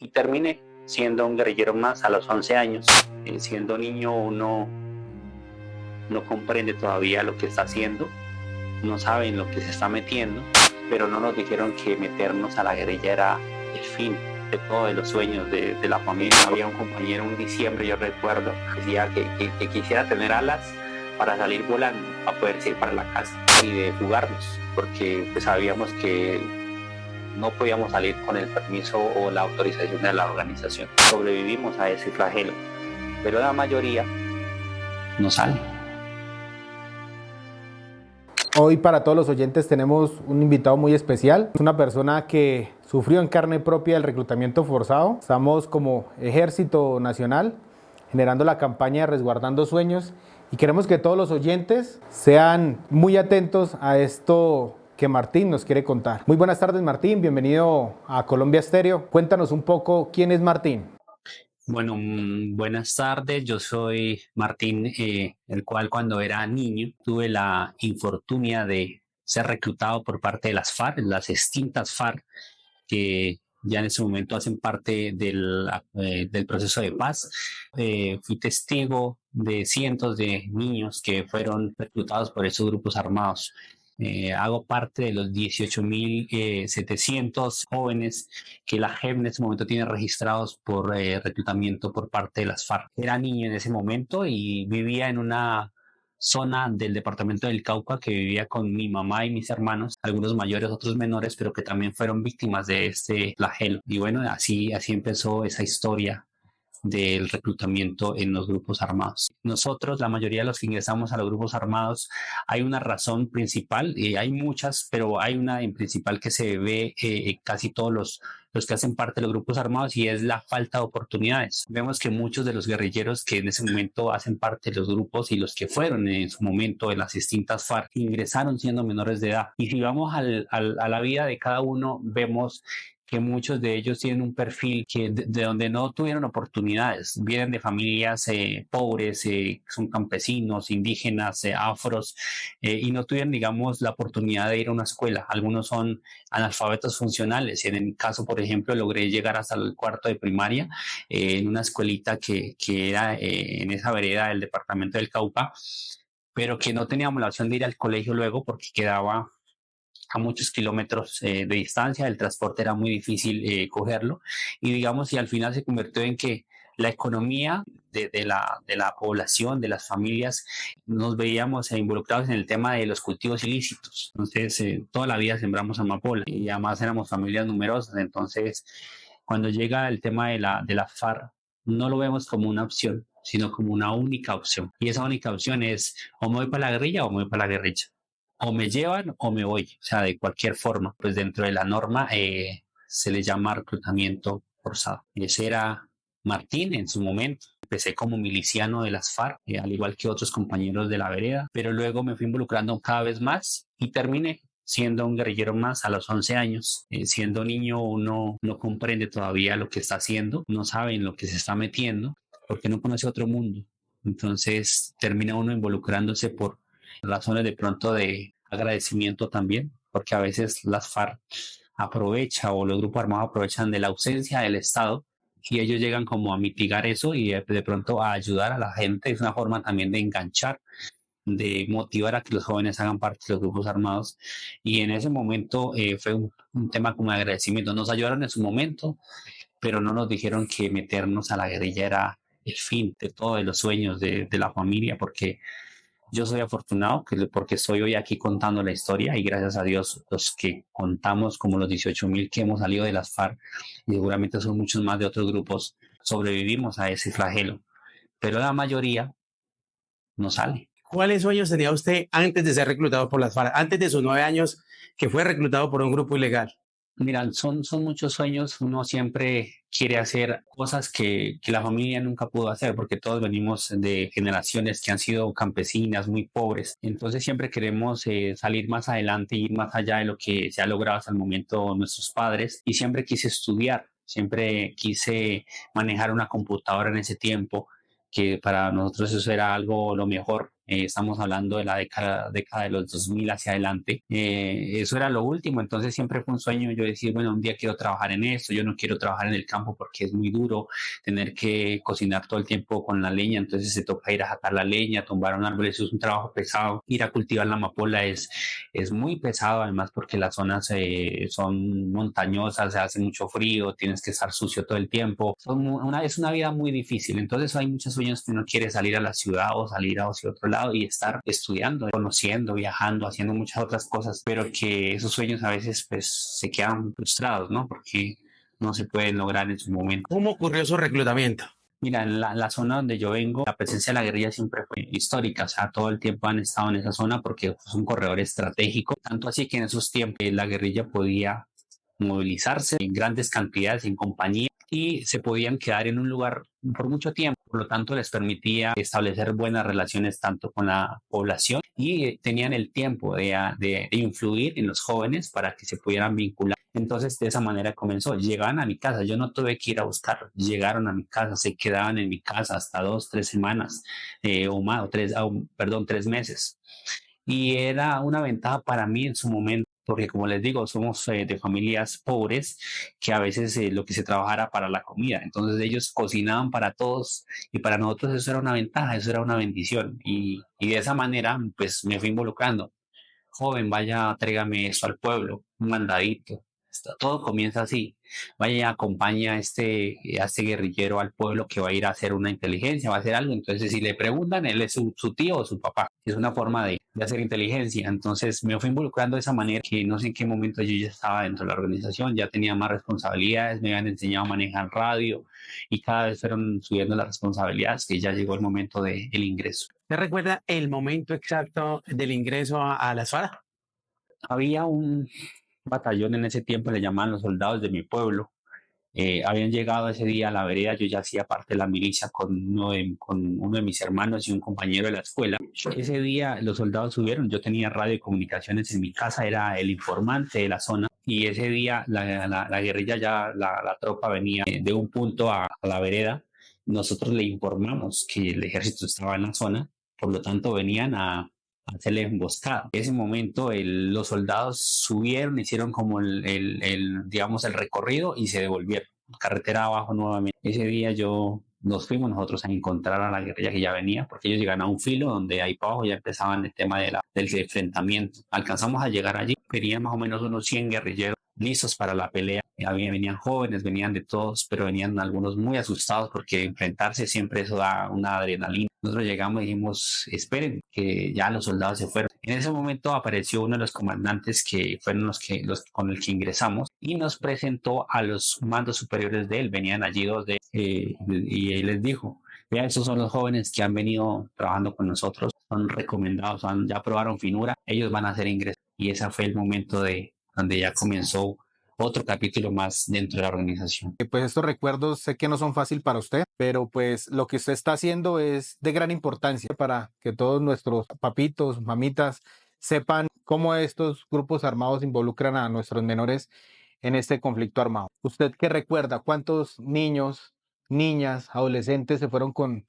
y terminé siendo un guerrillero más a los 11 años. Siendo niño uno no comprende todavía lo que está haciendo, no sabe en lo que se está metiendo, pero no nos dijeron que meternos a la guerrilla era el fin de todos los sueños de la familia. Había un compañero un diciembre, yo recuerdo, decía que quisiera tener alas para salir volando, para poder ir para la casa y de jugarnos, porque pues sabíamos que no podíamos salir con el permiso o la autorización de la organización. Sobrevivimos a ese flagelo, pero la mayoría no sale. Hoy para todos los oyentes tenemos un invitado muy especial, es una persona que sufrió en carne propia el reclutamiento forzado. Estamos como Ejército Nacional generando la campaña Resguardando Sueños y queremos que todos los oyentes sean muy atentos a esto que Martín nos quiere contar. Muy buenas tardes, Martín, bienvenido a Colombia Estéreo. Cuéntanos un poco quién es Martín. Bueno, buenas tardes. Yo soy Martín, el cual cuando era niño tuve la infortunia de ser reclutado por parte de las FARC, las extintas FARC, que ya en ese momento hacen parte del proceso de paz. Fui testigo de cientos de niños que fueron reclutados por esos grupos armados. Hago parte de los 18.700 jóvenes que la JEP en ese momento tiene registrados por reclutamiento por parte de las FARC. Era niño en ese momento y vivía en una zona del departamento del Cauca, que vivía con mi mamá y mis hermanos, algunos mayores, otros menores, pero que también fueron víctimas de este flagelo. Y bueno, así empezó esa historia del reclutamiento en los grupos armados. Nosotros, la mayoría de los que ingresamos a los grupos armados, hay una razón principal, y hay muchas, pero hay una en principal que se ve casi todos los que hacen parte de los grupos armados, y es la falta de oportunidades. Vemos que muchos de los guerrilleros que en ese momento hacen parte de los grupos y los que fueron en su momento en las distintas FARC ingresaron siendo menores de edad. Y si vamos a la vida de cada uno, vemos que muchos de ellos tienen un perfil que de donde no tuvieron oportunidades, vienen de familias pobres, son campesinos, indígenas, afros, y no tuvieron, digamos, la oportunidad de ir a una escuela. Algunos son analfabetos funcionales. En mi caso, por ejemplo, logré llegar hasta el cuarto de primaria en una escuelita que era en esa vereda del departamento del Cauca, pero que no teníamos la opción de ir al colegio luego porque quedaba a muchos kilómetros de distancia, el transporte era muy difícil cogerlo, y digamos, y al final se convirtió en que la economía de la población, de las familias, nos veíamos involucrados en el tema de los cultivos ilícitos. Entonces, toda la vida sembramos amapola y además éramos familias numerosas. Entonces, cuando llega el tema de la FARC, no lo vemos como una opción, sino como una única opción. Y esa única opción es o me voy para la guerrilla o me voy para la guerrilla. O me llevan o me voy, o sea, de cualquier forma. Pues dentro de la norma se le llama reclutamiento forzado. Y ese era Martín en su momento. Empecé como miliciano de las FARC, al igual que otros compañeros de la vereda, pero luego me fui involucrando cada vez más y terminé siendo un guerrillero más a los 11 años. Siendo niño uno no comprende todavía lo que está haciendo, no sabe en lo que se está metiendo, porque no conoce otro mundo. Entonces termina uno involucrándose por razones de pronto de agradecimiento también, porque a veces las FARC aprovecha o los grupos armados aprovechan de la ausencia del Estado y ellos llegan como a mitigar eso y de pronto a ayudar a la gente. Es una forma también de enganchar, de motivar a que los jóvenes hagan parte de los grupos armados, y en ese momento fue un tema como de agradecimiento. Nos ayudaron en su momento, pero no nos dijeron que meternos a la guerrilla era el fin de todos los sueños de la familia, porque yo soy afortunado porque estoy hoy aquí contando la historia, y gracias a Dios los que contamos como los 18.000 que hemos salido de las FARC, y seguramente son muchos más de otros grupos, sobrevivimos a ese flagelo, pero la mayoría no sale. ¿Cuáles sueños tenía usted antes de ser reclutado por las FARC, antes de sus 9 años que fue reclutado por un grupo ilegal? Mira, son muchos sueños. Uno siempre quiere hacer cosas que la familia nunca pudo hacer, porque todos venimos de generaciones que han sido campesinas, muy pobres. Entonces siempre queremos salir más adelante, ir más allá de lo que se ha logrado hasta el momento nuestros padres. Y siempre quise estudiar, siempre quise manejar una computadora en ese tiempo, que para nosotros eso era algo lo mejor. Estamos hablando de la década de los 2000 hacia adelante. Eso era lo último, entonces siempre fue un sueño yo decir, bueno, un día quiero trabajar en esto, yo no quiero trabajar en el campo porque es muy duro tener que cocinar todo el tiempo con la leña, entonces se toca ir a jacar la leña, tumbar un árbol, eso es un trabajo pesado. Ir a cultivar la amapola es muy pesado, además porque las zonas son montañosas, se hace mucho frío, tienes que estar sucio todo el tiempo. Es una vida muy difícil, entonces hay muchos sueños que uno quiere salir a la ciudad o salir hacia otro lado y estar estudiando, conociendo, viajando, haciendo muchas otras cosas, pero que esos sueños a veces pues se quedan frustrados, ¿no? Porque no se pueden lograr en su momento. ¿Cómo ocurrió su reclutamiento? Mira, en la zona donde yo vengo, la presencia de la guerrilla siempre fue histórica, o sea, todo el tiempo han estado en esa zona porque es un corredor estratégico, tanto así que en esos tiempos la guerrilla podía movilizarse en grandes cantidades, en compañía, y se podían quedar en un lugar por mucho tiempo. Por lo tanto, les permitía establecer buenas relaciones tanto con la población y tenían el tiempo de influir en los jóvenes para que se pudieran vincular. Entonces, de esa manera comenzó. Llegaban a mi casa, yo no tuve que ir a buscarlos, llegaron a mi casa, se quedaban en mi casa hasta 2, 3 semanas o más, perdón, 3 meses. Y era una ventaja para mí en su momento, porque como les digo, somos de familias pobres que a veces lo que se trabajara para la comida. Entonces ellos cocinaban para todos y para nosotros eso era una ventaja, eso era una bendición. Y de esa manera pues me fui involucrando. Joven, vaya, tráigame esto al pueblo, un mandadito. Todo comienza así. Vaya, y acompaña a este guerrillero al pueblo que va a ir a hacer una inteligencia, va a hacer algo. Entonces, si le preguntan, él es su tío o su papá. Es una forma de hacer inteligencia. Entonces, me fui involucrando de esa manera que no sé en qué momento yo ya estaba dentro de la organización, ya tenía más responsabilidades, me habían enseñado a manejar radio y cada vez fueron subiendo las responsabilidades que ya llegó el momento del ingreso. ¿Usted recuerda el momento exacto del ingreso a las FARC? Había un batallón en ese tiempo, le llamaban los soldados de mi pueblo. Habían llegado ese día a la vereda, yo ya hacía parte de la milicia con uno de mis hermanos y un compañero de la escuela. Ese día los soldados subieron, yo tenía radio y comunicaciones en mi casa, era el informante de la zona. Y ese día la guerrilla la tropa venía de un punto a la vereda. Nosotros le informamos que el ejército estaba en la zona, por lo tanto venían a hacerle emboscada. En ese momento los soldados subieron, hicieron como digamos, el recorrido y se devolvieron carretera abajo nuevamente. Ese día nos fuimos nosotros a encontrar a la guerrilla que ya venía, porque ellos llegan a un filo donde ahí para abajo ya empezaban el tema del enfrentamiento. Alcanzamos a llegar allí, venían más o menos unos 100 guerrilleros listos para la pelea. Venían jóvenes, venían de todos, pero venían algunos muy asustados porque enfrentarse siempre eso da una adrenalina. Nosotros llegamos y dijimos, esperen, que ya los soldados se fueron. En ese momento apareció uno de los comandantes que fueron los con el que ingresamos y nos presentó a los mandos superiores de él. Venían allí dos y él les dijo, vean, esos son los jóvenes que han venido trabajando con nosotros, son recomendados, ya probaron finura, ellos van a hacer ingreso. Y ese fue el momento donde ya comenzó otro capítulo más dentro de la organización. Pues estos recuerdos sé que no son fácil para usted, pero pues lo que usted está haciendo es de gran importancia para que todos nuestros papitos, mamitas sepan cómo estos grupos armados involucran a nuestros menores en este conflicto armado. ¿Usted qué recuerda? ¿Cuántos niños, niñas, adolescentes se fueron con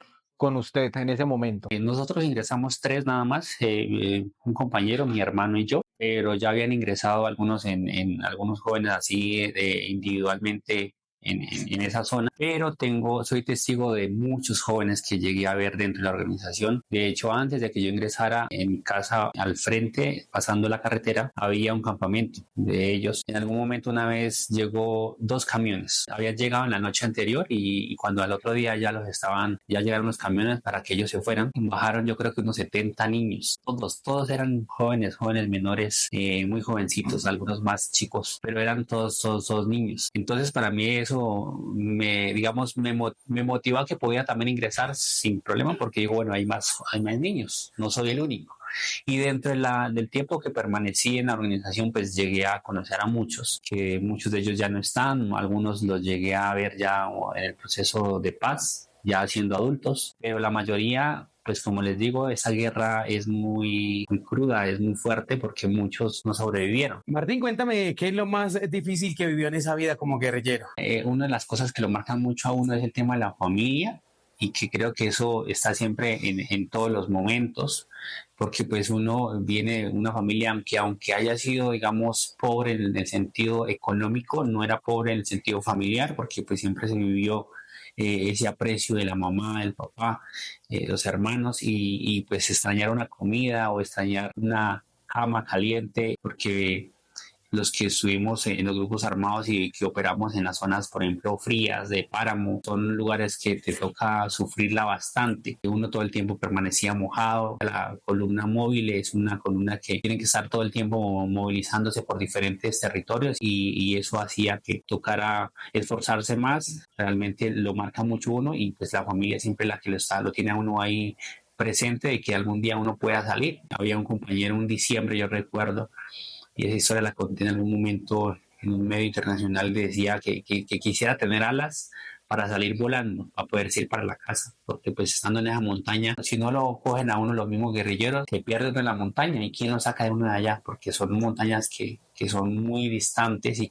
usted en ese momento? Nosotros ingresamos 3 nada más, un compañero, mi hermano y yo, pero ya habían ingresado algunos algunos jóvenes así individualmente en esa zona, pero soy testigo de muchos jóvenes que llegué a ver dentro de la organización. De hecho, antes de que yo ingresara en mi casa al frente, pasando la carretera, había un campamento de ellos. En algún momento una vez llegó 2 camiones. Habían llegado en la noche anterior y cuando al otro día ya llegaron los camiones para que ellos se fueran, bajaron yo creo que unos 70 niños. Todos eran jóvenes menores, muy jovencitos, algunos más chicos, pero eran todos niños. Entonces para mí eso digamos, me motivó a que podía también ingresar sin problema porque digo, bueno, hay más niños, no soy el único. Y dentro del tiempo que permanecí en la organización, pues llegué a conocer a muchos, que muchos de ellos ya no están, algunos los llegué a ver ya en el proceso de paz, ya siendo adultos, pero la mayoría, pues como les digo, esa guerra es muy cruda, es muy fuerte porque muchos no sobrevivieron. Martín, cuéntame, ¿qué es lo más difícil que vivió en esa vida como guerrillero? Una de las cosas que lo marcan mucho a uno es el tema de la familia, y que creo que eso está siempre en todos los momentos, porque pues uno viene de una familia que aunque haya sido, digamos, pobre en el sentido económico, no era pobre en el sentido familiar, porque pues siempre se vivió ese aprecio de la mamá, del papá, los hermanos, pues extrañar una comida o extrañar una cama caliente, porque los que estuvimos en los grupos armados y que operamos en las zonas, por ejemplo, frías de páramo, son lugares que te toca sufrirla bastante. Uno todo el tiempo permanecía mojado. La columna móvil es una columna que tiene que estar todo el tiempo movilizándose por diferentes territorios y eso hacía que tocara esforzarse más. Realmente lo marca mucho uno y pues la familia siempre la que lo tiene a uno ahí presente de que algún día uno pueda salir. Había un compañero un diciembre, yo recuerdo, y esa historia la conté en algún momento en un medio internacional, decía que quisiera tener alas para salir volando, para poder ir para la casa, porque pues estando en esa montaña, si no lo cogen a uno los mismos guerrilleros, se pierden en la montaña y quién lo saca de uno de allá, porque son montañas que son muy distantes y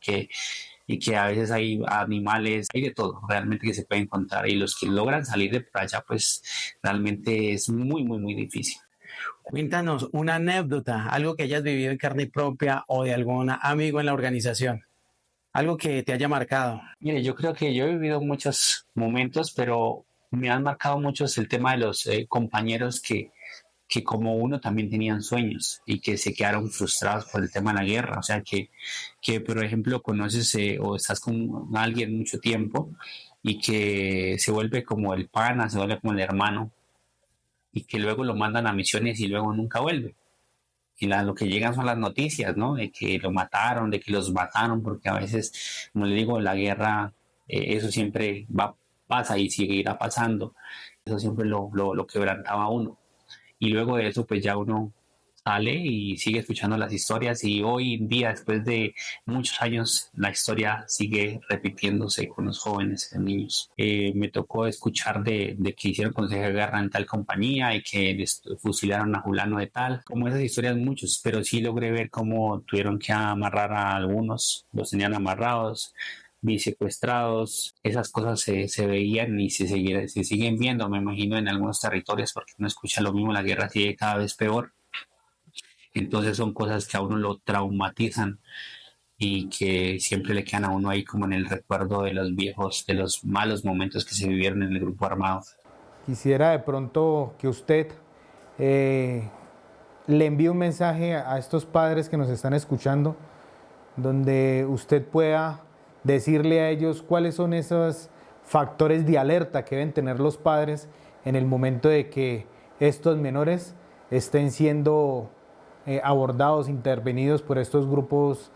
que a veces hay animales, hay de todo realmente que se puede encontrar y los que logran salir de por allá pues realmente es muy difícil. Cuéntanos una anécdota, algo que hayas vivido en carne propia o de algún amigo en la organización, algo que te haya marcado. Mire, yo creo que yo he vivido muchos momentos, pero me han marcado muchos el tema de los compañeros que como uno también tenían sueños y que se quedaron frustrados por el tema de la guerra. O sea, que por ejemplo, conoces o estás con alguien mucho tiempo y que se vuelve como el pana, se vuelve como el hermano y que luego lo mandan a misiones y luego nunca vuelve. Y lo que llegan son las noticias, ¿no? De que lo mataron, de que los mataron, porque a veces, como le digo, la guerra, eso siempre pasa y seguirá pasando. Eso siempre lo quebrantaba a uno. Y luego de eso, pues ya uno sale y sigue escuchando las historias y hoy en día, después de muchos años, la historia sigue repitiéndose con los jóvenes, los niños. Me tocó escuchar de que hicieron consejo de guerra en tal compañía y que fusilaron a fulano de tal, como esas historias muchos, pero sí logré ver cómo tuvieron que amarrar a algunos, los tenían amarrados, vi secuestrados, esas cosas se veían y se siguen viendo, me imagino, en algunos territorios, porque uno escucha lo mismo, la guerra sigue cada vez peor. Entonces son cosas que a uno lo traumatizan y que siempre le quedan a uno ahí como en el recuerdo de los viejos, de los malos momentos que se vivieron en el grupo armado. Quisiera de pronto que usted le envíe un mensaje a estos padres que nos están escuchando, donde usted pueda decirle a ellos cuáles son esos factores de alerta que deben tener los padres en el momento de que estos menores estén siendo abordados, intervenidos por estos grupos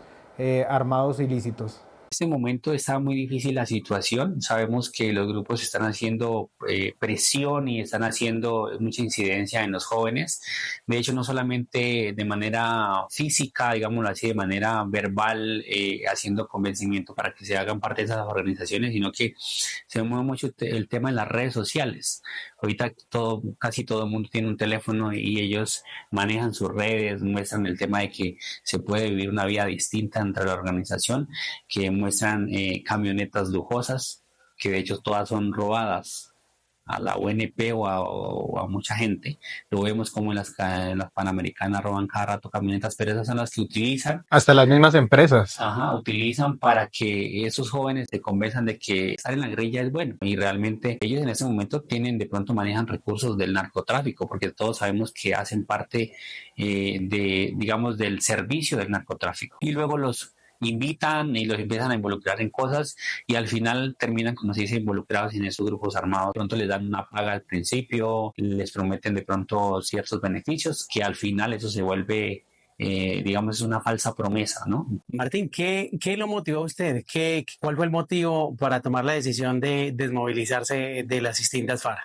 armados ilícitos. En este momento está muy difícil la situación. Sabemos que los grupos están haciendo presión y están haciendo mucha incidencia en los jóvenes. De hecho, no solamente de manera física, digámoslo así, de manera verbal, haciendo convencimiento para que se hagan parte de esas organizaciones, sino que se mueve mucho el tema en las redes sociales. Ahorita casi todo el mundo tiene un teléfono y ellos manejan sus redes, muestran el tema de que se puede vivir una vida distinta entre la organización, que muestran camionetas lujosas, que de hecho todas son robadas a la UNP o a mucha gente. Lo vemos como en las Panamericanas roban cada rato camionetas, pero esas son las que utilizan. Hasta las mismas empresas. Ajá, utilizan para que esos jóvenes se convenzan de que estar en la guerrilla es bueno y realmente ellos en ese momento de pronto manejan recursos del narcotráfico porque todos sabemos que hacen parte digamos, del servicio del narcotráfico y luego los invitan y los empiezan a involucrar en cosas y al final terminan, como se dice, involucrados en esos grupos armados. De pronto les dan una paga al principio, les prometen de pronto ciertos beneficios que al final eso se vuelve digamos, es una falsa promesa, ¿no? Martín, ¿qué lo motivó a usted? ¿Cuál fue el motivo para tomar la decisión de desmovilizarse de las distintas FARC?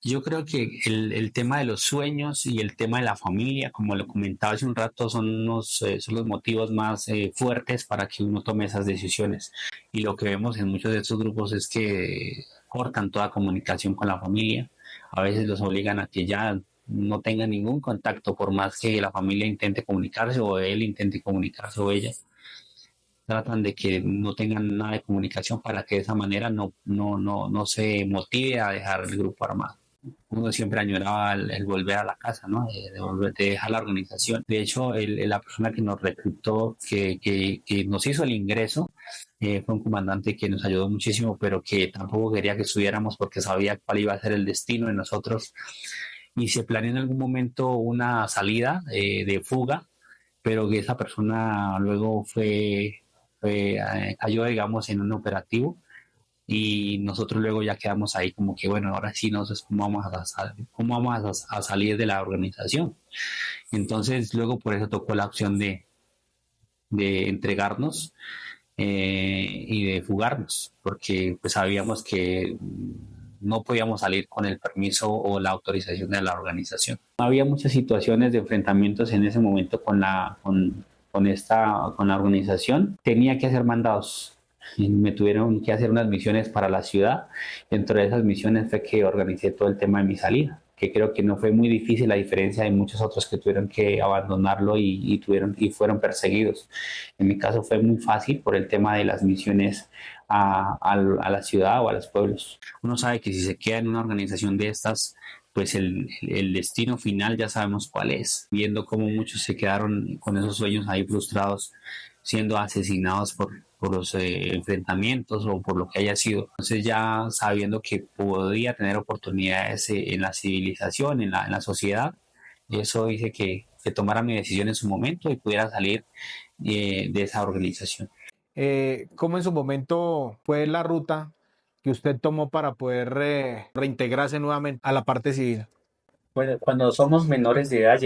Yo creo que el tema de los sueños y el tema de la familia, como lo comentaba hace un rato, son los motivos más fuertes para que uno tome esas decisiones. Y lo que vemos en muchos de estos grupos es que cortan toda comunicación con la familia. A veces los obligan a que ya no tengan ningún contacto, por más que la familia intente comunicarse o él intente comunicarse o ella. tratan de que no tengan nada de comunicación para que de esa manera no se motive a dejar el grupo armado. Uno siempre añoraba el volver a la casa, ¿no? De dejar la organización. De hecho, la persona que nos reclutó, que nos hizo el ingreso, fue un comandante que nos ayudó muchísimo, pero que tampoco quería que estuviéramos porque sabía cuál iba a ser el destino de nosotros. Y se planeó en algún momento una salida de fuga, pero que esa persona luego cayó, digamos, en un operativo y nosotros luego ya quedamos ahí como que, bueno, ahora sí, no sé cómo vamos a salir de la organización. Entonces, luego por eso tocó la opción de entregarnos y de fugarnos, porque pues sabíamos que no podíamos salir con el permiso o la autorización de la organización. Había muchas situaciones de enfrentamientos en ese momento con la organización. Tenía que hacer mandados. Y me tuvieron que hacer unas misiones para la ciudad. Dentro de esas misiones fue que organicé todo el tema de mi salida, que creo que no fue muy difícil a diferencia de muchos otros que tuvieron que abandonarlo y fueron perseguidos. En mi caso fue muy fácil por el tema de las misiones a la ciudad o a los pueblos. Uno sabe que si se queda en una organización de estas, pues el destino final ya sabemos cuál es, viendo cómo muchos se quedaron con esos sueños ahí frustrados, siendo asesinados por los enfrentamientos o por lo que haya sido. Entonces ya sabiendo que podía tener oportunidades en la civilización, en la sociedad, eso hice que tomara mi decisión en su momento y pudiera salir de esa organización. ¿Cómo en su momento fue la ruta que usted tomó para poder reintegrarse nuevamente a la parte civil? Bueno, cuando somos menores de edad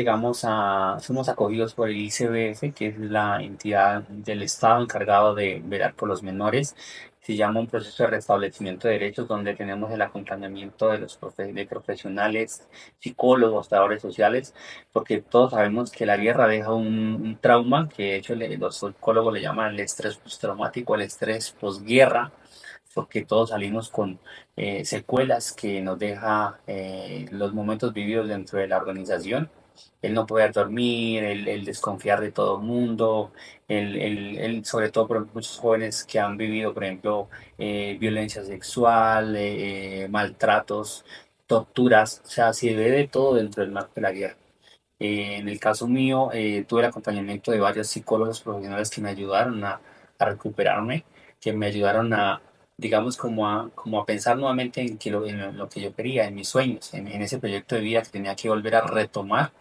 somos acogidos por el ICBF, que es la entidad del Estado encargado de velar por los menores. Se llama un proceso de restablecimiento de derechos donde tenemos el acompañamiento de de profesionales, psicólogos, trabajadores sociales, porque todos sabemos que la guerra deja un trauma, que de hecho los psicólogos le llaman el estrés postraumático, el estrés posguerra, porque todos salimos con secuelas que nos deja los momentos vividos dentro de la organización. El no poder dormir, el desconfiar de todo el mundo, sobre todo por muchos jóvenes que han vivido, por ejemplo, violencia sexual, maltratos, torturas, o sea, se ve de todo dentro del marco de la guerra. En el caso mío, tuve el acompañamiento de varios psicólogos profesionales que me ayudaron a recuperarme, que me ayudaron digamos, como a pensar nuevamente en lo que yo quería, en mis sueños, en ese proyecto de vida que tenía que volver a retomar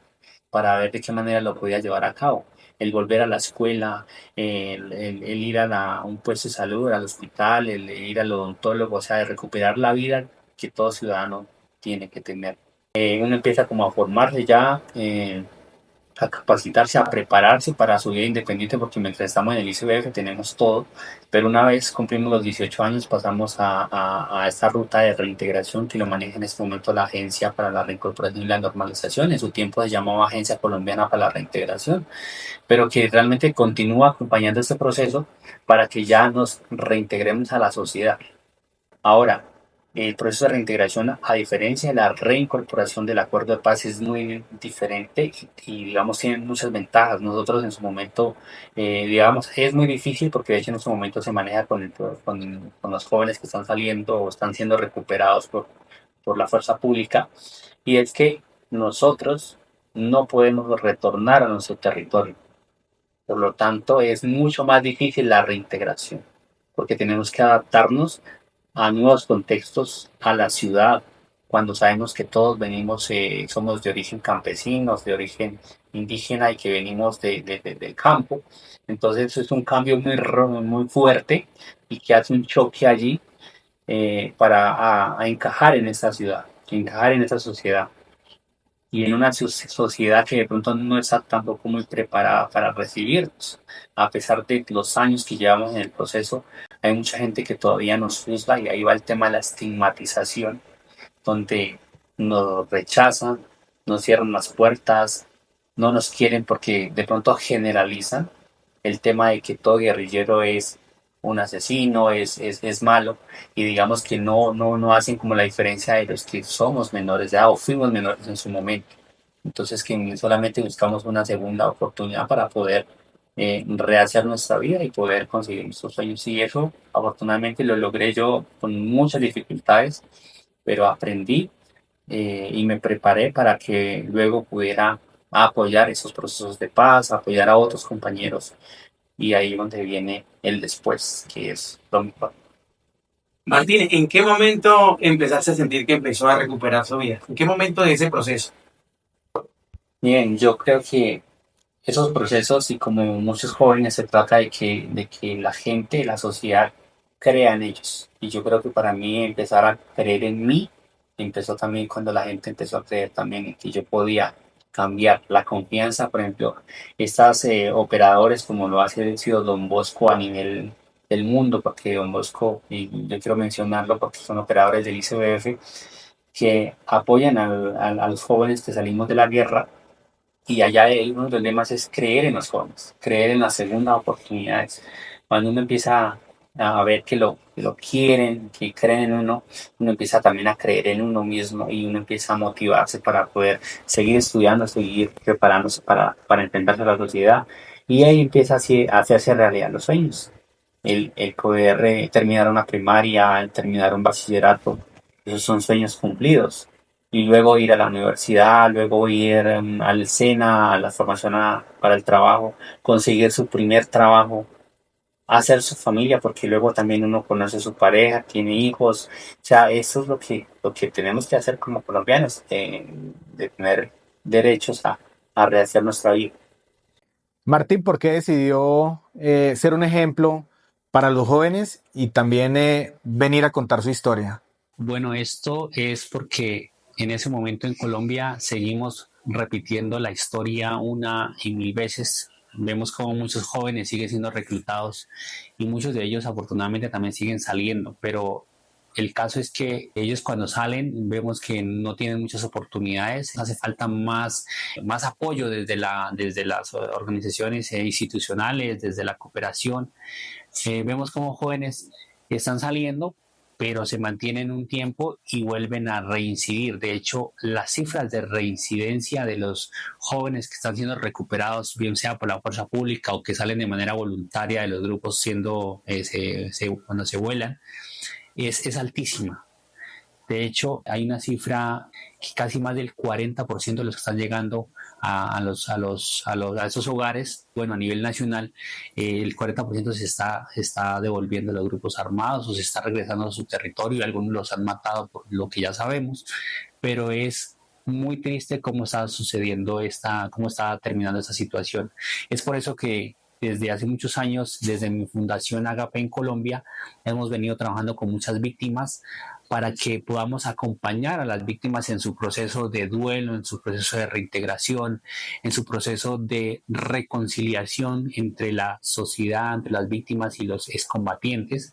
para ver de qué manera lo podía llevar a cabo. El volver a la escuela, el ir a un puesto de salud, al hospital, el ir al odontólogo, o sea, de recuperar la vida que todo ciudadano tiene que tener. Uno empieza como a formarse ya, a capacitarse, a prepararse para su vida independiente, porque mientras estamos en el ICBF tenemos todo, pero una vez cumplimos los 18 años pasamos a esta ruta de reintegración que lo maneja en este momento la Agencia para la Reincorporación y la Normalización. En su tiempo se llamaba Agencia Colombiana para la Reintegración, pero que realmente continúa acompañando este proceso para que ya nos reintegremos a la sociedad. Ahora, el proceso de reintegración, a diferencia de la reincorporación del acuerdo de paz, es muy diferente digamos, tiene muchas ventajas. Nosotros en su momento, digamos, es muy difícil porque de hecho en este momento se maneja con los jóvenes que están saliendo o están siendo recuperados por la fuerza pública, y es que nosotros no podemos retornar a nuestro territorio. Por lo tanto, es mucho más difícil la reintegración, porque tenemos que adaptarnos a nuevos contextos, a la ciudad, cuando sabemos que todos venimos, somos de origen campesinos, de origen indígena y que venimos del campo. Entonces es un cambio muy fuerte y que hace un choque allí para a encajar en esta ciudad, encajar en esta sociedad y en una sociedad que de pronto no está tampoco muy preparada para recibirnos. A pesar de los años que llevamos en el proceso, hay mucha gente que todavía nos juzga y ahí va el tema de la estigmatización, donde nos rechazan, nos cierran las puertas, no nos quieren porque de pronto generalizan el tema de que todo guerrillero es un asesino, es malo, y digamos que no hacen como la diferencia de los que somos menores de edad o fuimos menores en su momento. Entonces que solamente buscamos una segunda oportunidad para poder rehacer nuestra vida y poder conseguir nuestros sueños. Y eso, afortunadamente, lo logré yo con muchas dificultades, pero aprendí y me preparé para que luego pudiera apoyar esos procesos de paz, apoyar a otros compañeros. Y ahí es donde viene el después, que es lo mejor. Martín, ¿en qué momento empezaste a sentir que empezó a recuperar su vida? ¿En qué momento de ese proceso? Bien, yo creo que esos procesos y como muchos jóvenes se trata de que la gente, la sociedad crea en ellos. Y yo creo que para mí empezar a creer en mí empezó también cuando la gente empezó a creer también en que yo podía cambiar la confianza. Por ejemplo, estas operadores como lo ha sido Don Bosco a nivel del mundo, porque Don Bosco, y yo quiero mencionarlo porque son operadores del ICBF, que apoyan a los jóvenes que salimos de la guerra y allá uno de los lemas es creer en los jóvenes, creer en las segundas oportunidades. Cuando uno empieza a ver que lo quieren, que creen en uno, uno empieza también a creer en uno mismo y uno empieza a motivarse para poder seguir estudiando, seguir preparándose para enfrentarse a la sociedad. Y ahí empieza a hacerse realidad los sueños. El poder terminar una primaria, el terminar un bachillerato, esos son sueños cumplidos y luego ir a la universidad, luego ir al SENA, a la formación para el trabajo, conseguir su primer trabajo, hacer su familia, porque luego también uno conoce a su pareja, tiene hijos, o sea, eso es lo que tenemos que hacer como colombianos, de tener derechos a rehacer nuestra vida. Martín, ¿por qué decidió ser un ejemplo para los jóvenes y también venir a contar su historia? Bueno, esto es porque en ese momento en Colombia seguimos repitiendo la historia una y mil veces. Vemos como muchos jóvenes siguen siendo reclutados y muchos de ellos afortunadamente también siguen saliendo, pero el caso es que ellos cuando salen vemos que no tienen muchas oportunidades, hace falta más apoyo desde las organizaciones institucionales, desde la cooperación. Vemos como jóvenes están saliendo, pero se mantienen un tiempo y vuelven a reincidir. De hecho, las cifras de reincidencia de los jóvenes que están siendo recuperados, bien sea por la fuerza pública o que salen de manera voluntaria de los grupos cuando se vuelan, es altísima. De hecho, hay una cifra que casi más del 40% de los que están llegando a esos hogares, bueno, a nivel nacional, el 40% se está devolviendo a los grupos armados o se está regresando a su territorio. Algunos los han matado por lo que ya sabemos, pero es muy triste cómo está sucediendo cómo está terminando esta situación. Es por eso que desde hace muchos años, desde mi fundación Agape en Colombia, hemos venido trabajando con muchas víctimas para que podamos acompañar a las víctimas en su proceso de duelo, en su proceso de reintegración, en su proceso de reconciliación entre la sociedad, entre las víctimas y los excombatientes.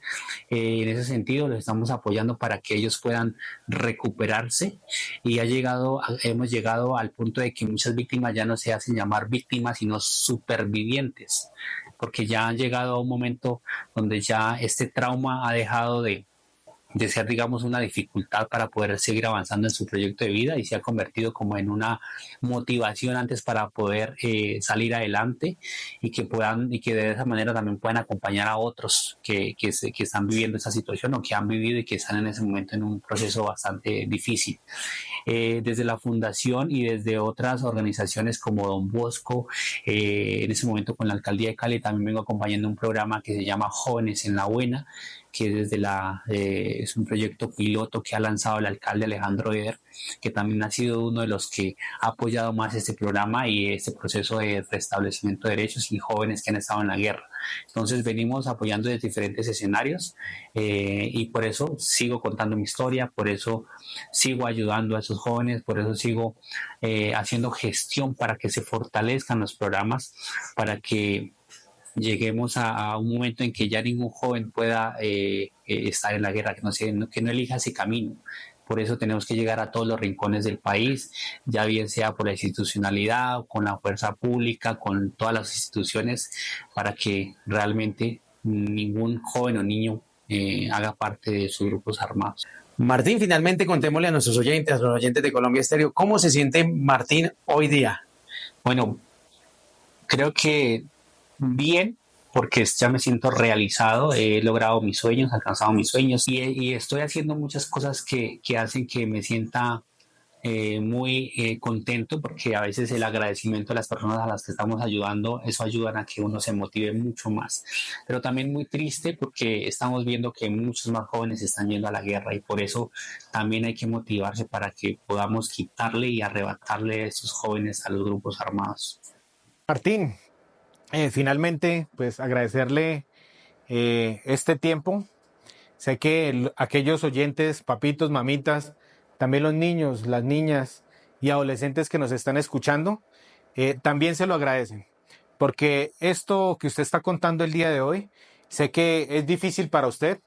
En ese sentido, los estamos apoyando para que ellos puedan recuperarse y hemos llegado al punto de que muchas víctimas ya no se hacen llamar víctimas, sino supervivientes, porque ya han llegado a un momento donde ya este trauma ha dejado de ser, digamos, una dificultad para poder seguir avanzando en su proyecto de vida y se ha convertido como en una motivación antes para poder salir adelante y que de esa manera también puedan acompañar a otros que están viviendo esa situación o que han vivido y que están en ese momento en un proceso bastante difícil. Desde la fundación y desde otras organizaciones como Don Bosco, en ese momento con la alcaldía de Cali también vengo acompañando un programa que se llama Jóvenes en la Buena, que es un proyecto piloto que ha lanzado el alcalde Alejandro Eder, que también ha sido uno de los que ha apoyado más este programa y este proceso de restablecimiento de derechos y jóvenes que han estado en la guerra. Entonces venimos apoyando desde diferentes escenarios y por eso sigo contando mi historia, por eso sigo ayudando a esos jóvenes, por eso sigo haciendo gestión para que se fortalezcan los programas, para que lleguemos a un momento en que ya ningún joven pueda estar en la guerra, que no elija ese camino. Por eso tenemos que llegar a todos los rincones del país, ya bien sea por la institucionalidad, con la fuerza pública, con todas las instituciones, para que realmente ningún joven o niño haga parte de sus grupos armados. Martín, finalmente contémosle a los oyentes de Colombia Estéreo, ¿cómo se siente Martín hoy día? Bueno, creo que Bien, porque ya me siento realizado, he logrado mis sueños, alcanzado mis sueños y estoy haciendo muchas cosas que hacen que me sienta muy contento porque a veces el agradecimiento a las personas a las que estamos ayudando, eso ayuda a que uno se motive mucho más. Pero también muy triste porque estamos viendo que muchos más jóvenes están yendo a la guerra y por eso también hay que motivarse para que podamos quitarle y arrebatarle a esos jóvenes a los grupos armados. Martín, finalmente, pues agradecerle este tiempo. Sé que aquellos oyentes, papitos, mamitas, también los niños, las niñas y adolescentes que nos están escuchando, también se lo agradecen. Porque esto que usted está contando el día de hoy, sé que es difícil para usted,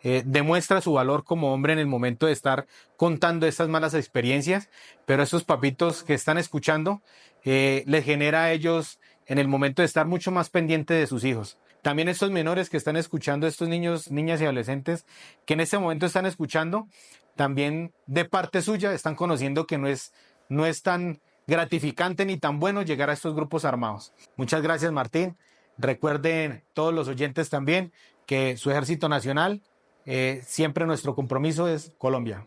demuestra su valor como hombre en el momento de estar contando estas malas experiencias, pero esos papitos que están escuchando, les genera a ellos en el momento de estar mucho más pendiente de sus hijos. También estos menores que están escuchando, estos niños, niñas y adolescentes que en este momento están escuchando, también de parte suya están conociendo que no es tan gratificante ni tan bueno llegar a estos grupos armados. Muchas gracias, Martín. Recuerden todos los oyentes también que su Ejército Nacional, siempre nuestro compromiso es Colombia.